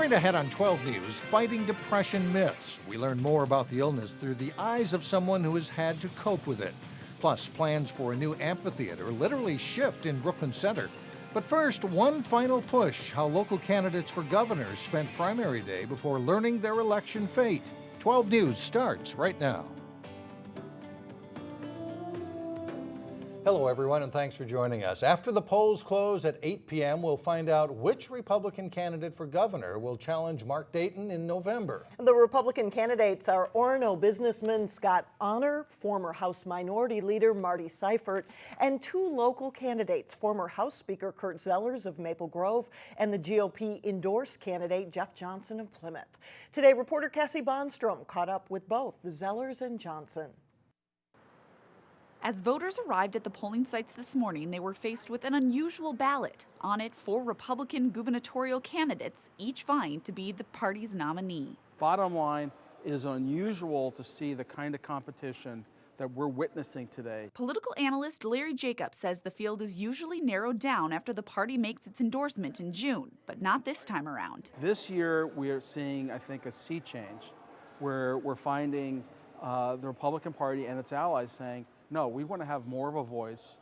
Straight ahead on 12 News, fighting depression myths. We learn more about the illness through the eyes of someone who has had to cope with it. Plus, plans for a new amphitheater literally shift in Brooklyn Center. But first, one final push, how local candidates for governors spent primary day before learning their election fate. 12 News starts right now. Hello, everyone, and thanks for joining us. After the polls close at 8 p.m., we'll find out which Republican candidate for governor will challenge Mark Dayton in November. The Republican candidates are Orono businessman Scott Honor, former House Minority Leader Marty Seifert, and two local candidates, former House Speaker Kurt Zellers of Maple Grove and the GOP endorsed candidate Jeff Johnson of Plymouth. Today, reporter Cassie Bonstrom caught up with both the Zellers and Johnson. As voters arrived at the polling sites this morning, they were faced with an unusual ballot. On it, 4 Republican gubernatorial candidates, each vying to be the party's nominee. Bottom line, it is unusual to see the kind of competition that we're witnessing today. Political analyst Larry Jacobs says the field is usually narrowed down after the party makes its endorsement in June, but not this time around. This year, we are seeing, I think, a sea change, where we're finding the Republican Party and its allies saying, no, we want to have more of a voice.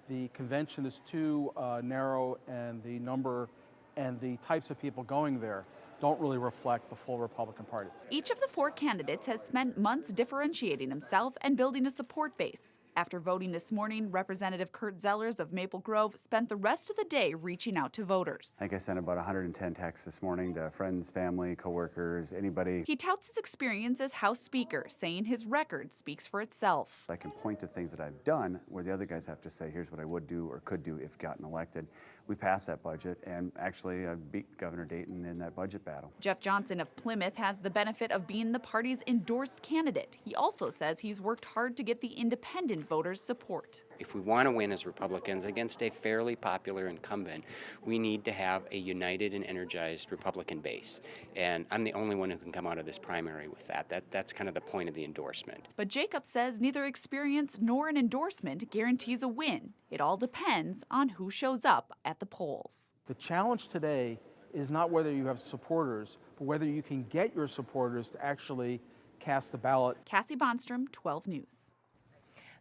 The convention is too narrow, and the number and the types of people going there don't really reflect the full Republican Party. Each of the 4 candidates has spent months differentiating himself and building a support base. After voting this morning, Representative Kurt Zellers of Maple Grove spent the rest of the day reaching out to voters. I think I sent about 110 texts this morning to friends, family, coworkers, anybody. He touts his experience as House Speaker, saying his record speaks for itself. I can point to things that I've done where the other guys have to say, here's what I would do or could do if gotten elected. We passed that budget, and actually I beat Governor Dayton in that budget battle. Jeff Johnson of Plymouth has the benefit of being the party's endorsed candidate. He also says he's worked hard to get the independent voters' support. If we want to win as Republicans against a fairly popular incumbent, we need to have a united and energized Republican base. And I'm the only one who can come out of this primary with that. That's kind of the point of the endorsement. But Jacob says neither experience nor an endorsement guarantees a win. It all depends on who shows up at the polls. The challenge today is not whether you have supporters, but whether you can get your supporters to actually cast the ballot. Cassie Bonstrom, 12 News.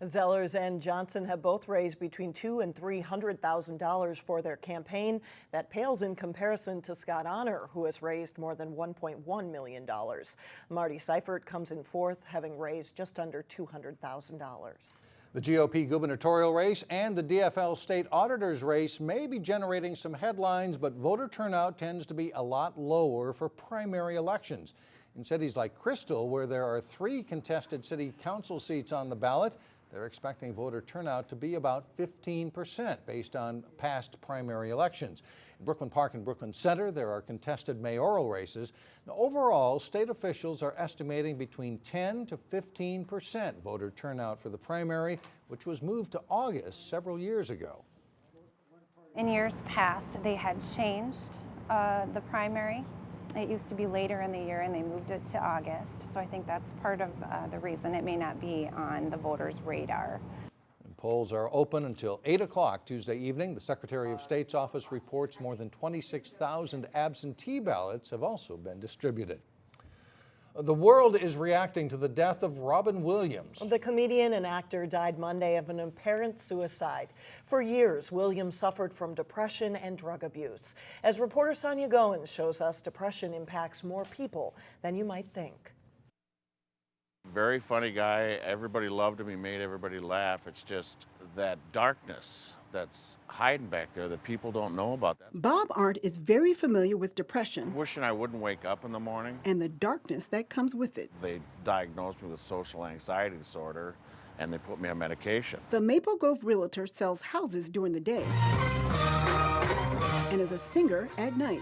Zellers and Johnson have both raised between $200,000 and $300,000 for their campaign. That pales in comparison to Scott Honor, who has raised more than $1.1 million. Marty Seifert comes in fourth, having raised just under $200,000. The GOP gubernatorial race and the DFL state auditor's race may be generating some headlines, but voter turnout tends to be a lot lower for primary elections. In cities like Crystal, where there are 3 contested city council seats on the ballot, they're expecting voter turnout to be about 15% based on past primary elections. In Brooklyn Park and Brooklyn Center, there are contested mayoral races. Now, overall, state officials are estimating between 10 to 15% voter turnout for the primary, which was moved to August several years ago. In years past, they had changed the primary. It used to be later in the year, and they moved it to August. So I think that's part of the reason it may not be on the voters' radar. And polls are open until 8 o'clock Tuesday evening. The Secretary of State's office reports more than 26,000 absentee ballots have also been distributed. The world is reacting to the death of Robin Williams. The comedian and actor died Monday of an apparent suicide. For years, Williams suffered from depression and drug abuse. As reporter Sonia Goins shows us, depression impacts more people than you might think. Very funny guy. Everybody loved him. He made everybody laugh. It's just that darkness that's hiding back there that people don't know about. Bob Arndt is very familiar with depression. Wishing I wouldn't wake up in the morning. And the darkness that comes with it. They diagnosed me with social anxiety disorder, and they put me on medication. The Maple Grove realtor sells houses during the day and is a singer at night.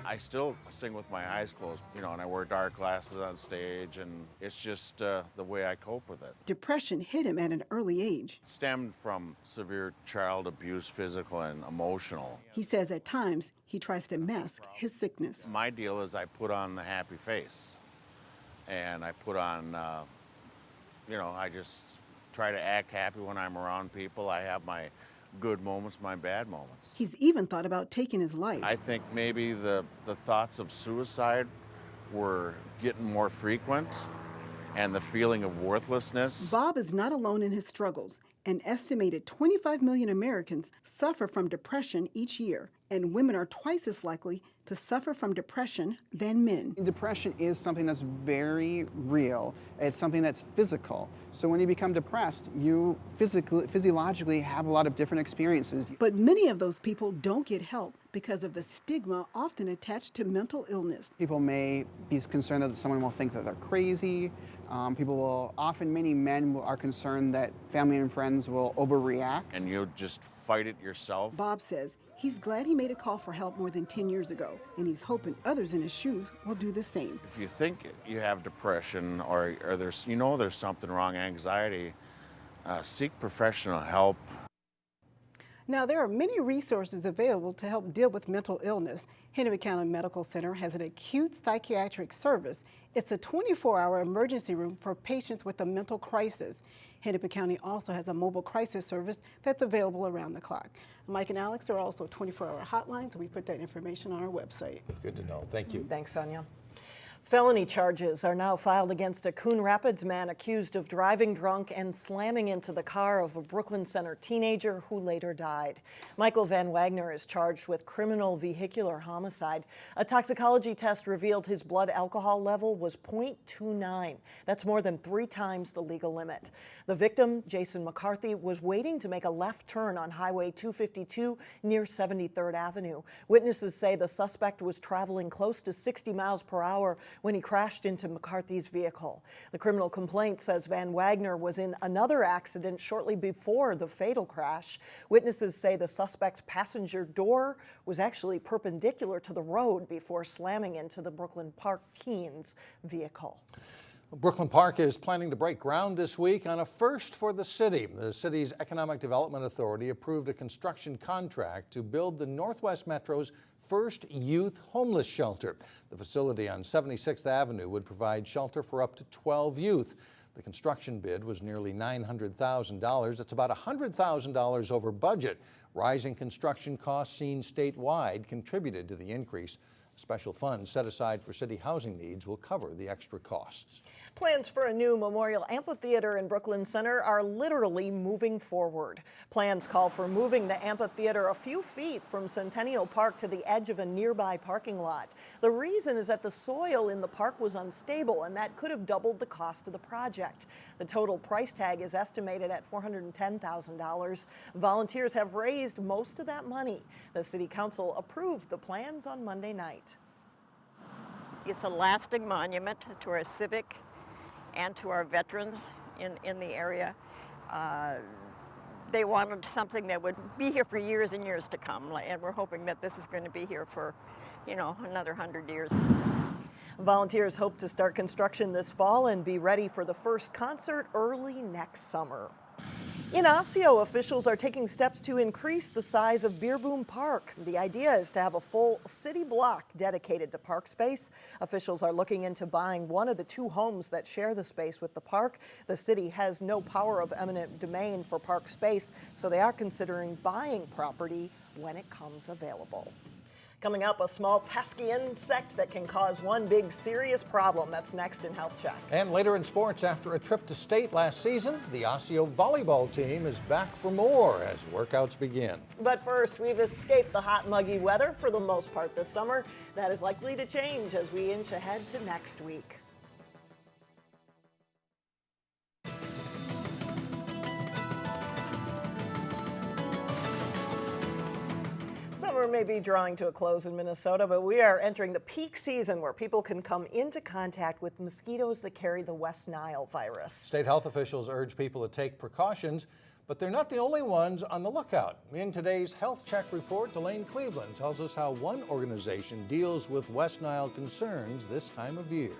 I still sing with my eyes closed, and I wear dark glasses on stage, and it's just the way I cope with it. Depression hit him at an early age. It stemmed from severe child abuse, physical and emotional. He says at times he tries to mask his sickness. My deal is I put on the happy face, and I put on, I just try to act happy when I'm around people. I have my good moments, my bad moments. He's even thought about taking his life. I think maybe the thoughts of suicide were getting more frequent, and the feeling of worthlessness. Bob is not alone in his struggles. An estimated 25 million Americans suffer from depression each year, and women are twice as likely to suffer from depression than men. Depression is something that's very real. It's something that's physical. So when you become depressed, you physiologically have a lot of different experiences. But many of those people don't get help because of the stigma often attached to mental illness. People may be concerned that someone will think that they're crazy. Many men are concerned that family and friends will overreact. And you'll just fight it yourself. Bob says he's glad he made a call for help more than 10 years ago, and he's hoping others in his shoes will do the same. If you think you have depression or there's something wrong, anxiety, seek professional help. Now, there are many resources available to help deal with mental illness. Hennepin County Medical Center has an acute psychiatric service. It's a 24-hour emergency room for patients with a mental crisis. Hennepin County also has a mobile crisis service that's available around the clock. Mike and Alex, there are also 24-hour hotlines. We put that information on our website. Good to know. Thank you. Thanks, Sonia. Felony charges are now filed against a Coon Rapids man accused of driving drunk and slamming into the car of a Brooklyn Center teenager who later died. Michael Van Wagner is charged with criminal vehicular homicide. A toxicology test revealed his blood alcohol level was 0.29. That's more than 3 times the legal limit. The victim, Jason McCarthy, was waiting to make a left turn on Highway 252 near 73rd Avenue. Witnesses say the suspect was traveling close to 60 miles per hour when he crashed into McCarthy's vehicle. The criminal complaint says Van Wagner was in another accident shortly before the fatal crash. Witnesses say the suspect's passenger door was actually perpendicular to the road before slamming into the Brooklyn Park teen's vehicle. Brooklyn Park is planning to break ground this week on a first for the city. The city's Economic Development Authority approved a construction contract to build the Northwest Metro's first youth homeless shelter. The facility on 76th Avenue would provide shelter for up to 12 youth. The construction bid was nearly $900,000. That's about $100,000 over budget. Rising construction costs seen statewide contributed to the increase. Special funds set aside for city housing needs will cover the extra costs. Plans for a new memorial amphitheater in Brooklyn Center are literally moving forward. Plans call for moving the amphitheater a few feet from Centennial Park to the edge of a nearby parking lot. The reason is that the soil in the park was unstable, and that could have doubled the cost of the project. The total price tag is estimated at $410,000. Volunteers have raised most of that money. The City Council approved the plans on Monday night. It's a lasting monument to our civic and to our veterans in the area. They wanted something that would be here for years and years to come, and we're hoping that this is going to be here for, another 100 years. Volunteers hope to start construction this fall and be ready for the first concert early next summer. In Osseo, officials are taking steps to increase the size of Boerboom Park. The idea is to have a full city block dedicated to park space. Officials are looking into buying one of the 2 homes that share the space with the park. The city has no power of eminent domain for park space, so they are considering buying property when it comes available. Coming up, a small pesky insect that can cause one big serious problem. That's next in Health Check. And later in sports, after a trip to state last season, the Osseo volleyball team is back for more as workouts begin. But first, we've escaped the hot, muggy weather for the most part this summer. That is likely to change as we inch ahead to next week. Summer may be drawing to a close in Minnesota, but we are entering the peak season where people can come into contact with mosquitoes that carry the West Nile virus. State health officials urge people to take precautions, but they're not the only ones on the lookout. In today's Health Check report, Elaine Cleveland tells us how one organization deals with West Nile concerns this time of year.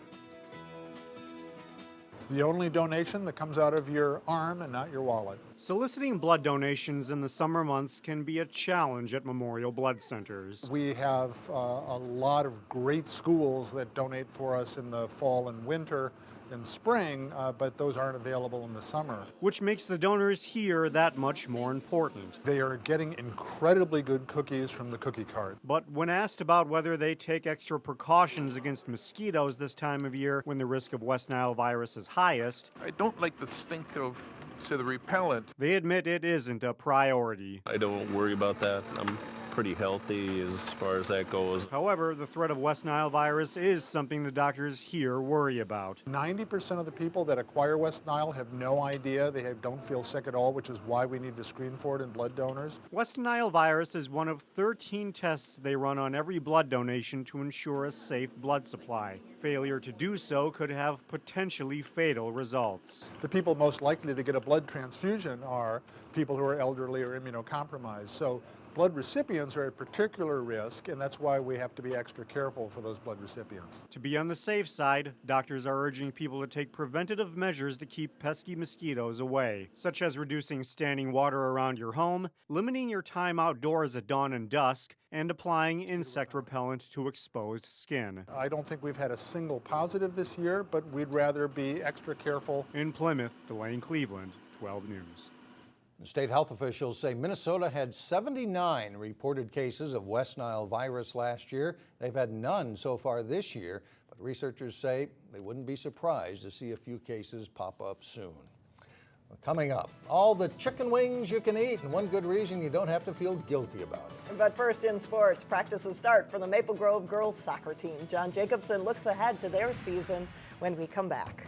It's the only donation that comes out of your arm and not your wallet. Soliciting blood donations in the summer months can be a challenge at Memorial Blood Centers. We have a lot of great schools that donate for us in the fall and winter, in spring, but those aren't available in the summer. Which makes the donors here that much more important. They are getting incredibly good cookies from the cookie cart. But when asked about whether they take extra precautions against mosquitoes this time of year when the risk of West Nile virus is highest, I don't like the stink of, say, the repellent. they admit it isn't a priority. I don't worry about that. I'm pretty healthy as far as that goes. However, the threat of West Nile virus is something the doctors here worry about. 90% of the people that acquire West Nile have no idea. They don't feel sick at all, which is why we need to screen for it in blood donors. West Nile virus is one of 13 tests they run on every blood donation to ensure a safe blood supply. Failure to do so could have potentially fatal results. The people most likely to get a blood transfusion are people who are elderly or immunocompromised. So blood recipients are at particular risk, and that's why we have to be extra careful for those blood recipients. To be on the safe side, doctors are urging people to take preventative measures to keep pesky mosquitoes away, such as reducing standing water around your home, limiting your time outdoors at dawn and dusk, and applying insect repellent to exposed skin. I don't think we've had a single positive this year, but we'd rather be extra careful. In Plymouth, Delane Cleveland, 12 News. State health officials say Minnesota had 79 reported cases of West Nile virus last year. They've had none so far this year, but researchers say they wouldn't be surprised to see a few cases pop up soon. Coming up, all the chicken wings you can eat, and one good reason you don't have to feel guilty about it. But first in sports, practices start for the Maple Grove girls soccer team. John Jacobson looks ahead to their season when we come back.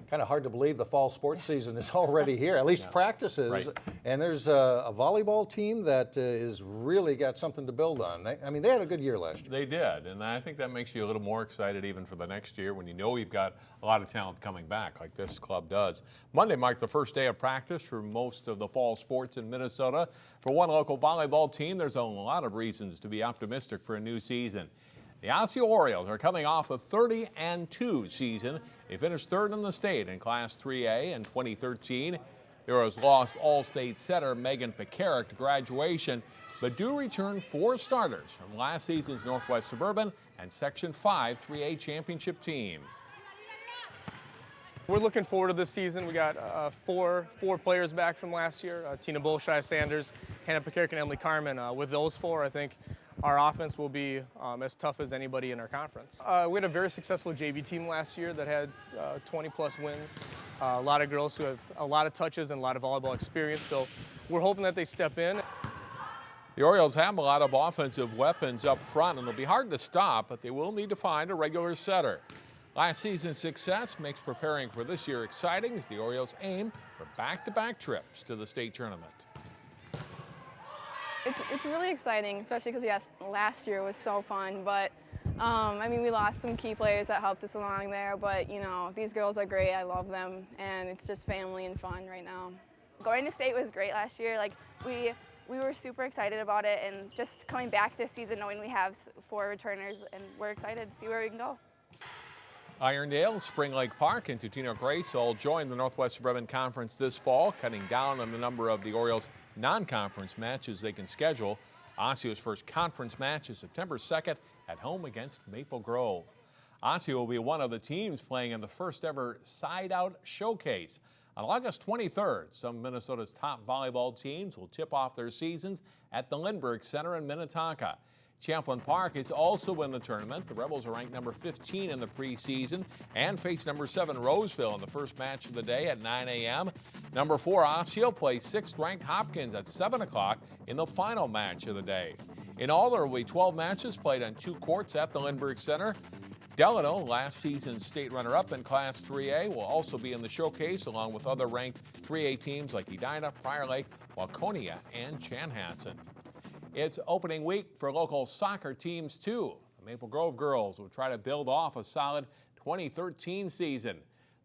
Kind of hard to believe the fall sports season is already here, at least practices. Right. And there's a volleyball team that is really got something to build on. I mean, they had a good year last year. They did, and I think that makes you a little more excited even for the next year when you know you've got a lot of talent coming back like this club does. Monday marked the first day of practice for most of the fall sports in Minnesota. For one local volleyball team, there's a lot of reasons to be optimistic for a new season. The Osseo Orioles are coming off a 30-2 season. They finished third in the state in Class 3A in 2013. The Orioles lost All-State setter Megan Pekarik to graduation, but do return 4 starters from last season's Northwest Suburban and Section 5 3A championship team. We're looking forward to this season. We got four players back from last year, Tina Bolshai Sanders, Hannah Pekarik, and Emily Carmen. With those 4, I think our offense will be as tough as anybody in our conference. We had a very successful JV team last year that had 20-plus wins. A lot of girls who have a lot of touches and a lot of volleyball experience, so we're hoping that they step in. The Orioles have a lot of offensive weapons up front, and it'll be hard to stop, but they will need to find a regular setter. Last season's success makes preparing for this year exciting as the Orioles aim for back-to-back trips to the state tournament. It's really exciting, especially because, yes, last year was so fun, but I mean, we lost some key players that helped us along there, but, you know, these girls are great. I love them, and it's just family and fun right now. Going to state was great last year. Like, we were super excited about it, and just coming back this season knowing we have 4 returners, and we're excited to see where we can go. Irondale, Spring Lake Park, and Tutino Grace all join the Northwest Suburban Conference this fall, cutting down on the number of the Orioles' non-conference matches they can schedule. Osseo's first conference match is September 2nd at home against Maple Grove. Osseo will be one of the teams playing in the first ever side-out showcase. On August 23rd, some of Minnesota's top volleyball teams will tip off their seasons at the Lindbergh Center in Minnetonka. Champlin Park is also in the tournament. The Rebels are ranked number 15 in the preseason and face number 7 Roseville in the first match of the day at 9 a.m. Number 4 Osseo plays 6th-ranked Hopkins at 7 o'clock in the final match of the day. In all, there will be 12 matches played on 2 courts at the Lindbergh Center. Delano, last season's state runner-up in Class 3A, will also be in the showcase along with other ranked 3A teams like Edina, Prior Lake, Waconia, and Chanhassen. It's opening week for local soccer teams, too. The Maple Grove girls will try to build off a solid 2013 season.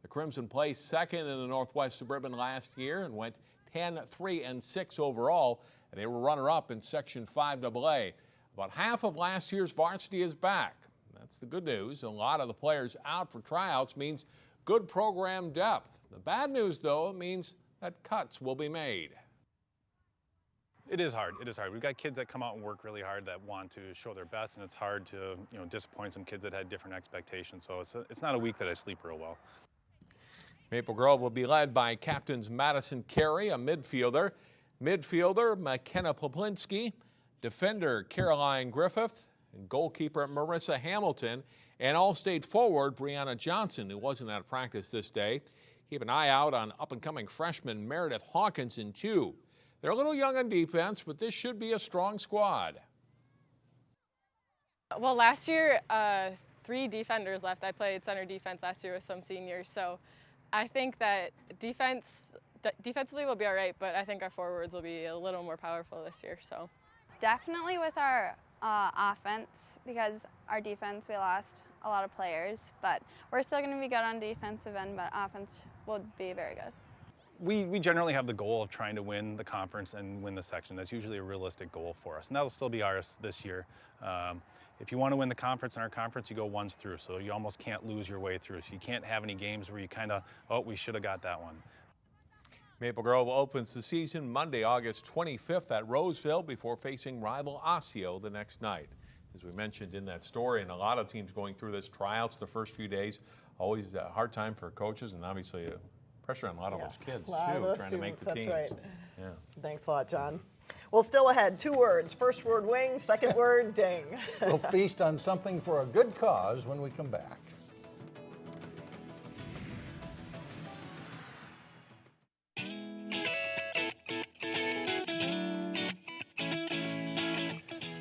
The Crimson placed 2nd in the Northwest Suburban last year and went 10-3-6 overall, and they were runner-up in Section 5AA. About half of last year's varsity is back. That's the good news. A lot of the players out for tryouts means good program depth. The bad news, though, means that cuts will be made. It is hard. It is hard. We've got kids that come out and work really hard that want to show their best, and it's hard to disappoint some kids that had different expectations. So it's not a week that I sleep real well. Maple Grove will be led by captains Madison Carey, a midfielder, McKenna Poplinski, defender Caroline Griffith, and goalkeeper Marissa Hamilton, and All-State forward Brianna Johnson, who wasn't at practice this day. Keep an eye out on up-and-coming freshman Meredith Hawkins in 2. They're a little young on defense, but this should be a strong squad. Well, last year, 3 defenders left. I played center defense last year with some seniors, so I think that defensively we'll be all right, but I think our forwards will be a little more powerful this year. So definitely with our offense, because our defense, we lost a lot of players, but we're still going to be good on defensive end, but offense will be very good. We generally have the goal of trying to win the conference and win the section. That's usually a realistic goal for us, and that'll still be ours this year. If you want to win the conference in our conference, you go ones through, so you almost can't lose your way through. So you can't have any games where you kind of, oh, we should have got that one. Maple Grove opens the season Monday, August 25th at Roseville before facing rival Osseo the next night. As we mentioned in that story, and a lot of teams going through this tryouts the first few days, always a hard time for coaches and obviously pressure on a lot of those kids, trying to make the teams. That's right. Yeah. Thanks a lot, John. Well, still ahead, 2 words. First word wing, second word ding. We'll feast on something for a good cause when we come back.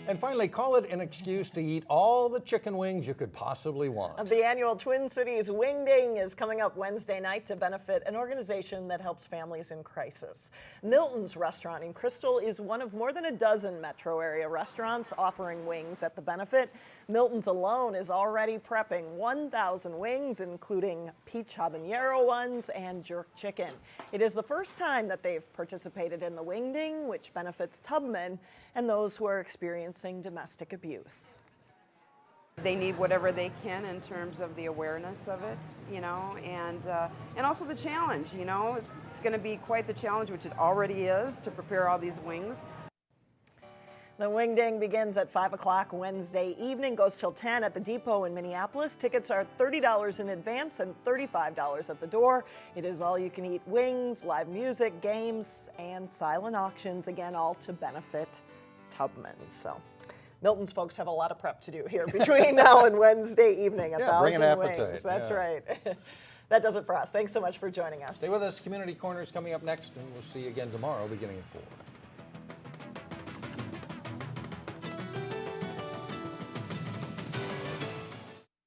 And finally, call it an excuse to eat all the chicken wings you could possibly want. The annual Twin Cities Wing Ding is coming up Wednesday night to benefit an organization that helps families in crisis. Milton's restaurant in Crystal is one of more than a dozen metro area restaurants offering wings at the benefit. Milton's alone is already prepping 1,000 wings, including peach habanero ones and jerk chicken. It is the first time that they've participated in the Wing Ding, which benefits tubmen and those who are experiencing domestic abuse. They need whatever they can in terms of the awareness of it, and also the challenge, It's going to be quite the challenge, which it already is, to prepare all these wings. The Wing Ding begins at 5 o'clock Wednesday evening, goes till 10 at the Depot in Minneapolis. Tickets are $30 in advance and $35 at the door. It is all you can eat wings, live music, games, and silent auctions, again, all to benefit tubmen. So Milton's folks have a lot of prep to do here between now and Wednesday evening. 1,000 bring an appetite. wings. That's yeah. right. That does it for us. Thanks so much for joining us. Stay with us. Community Corner is coming up next, and we'll see you again tomorrow beginning at 4.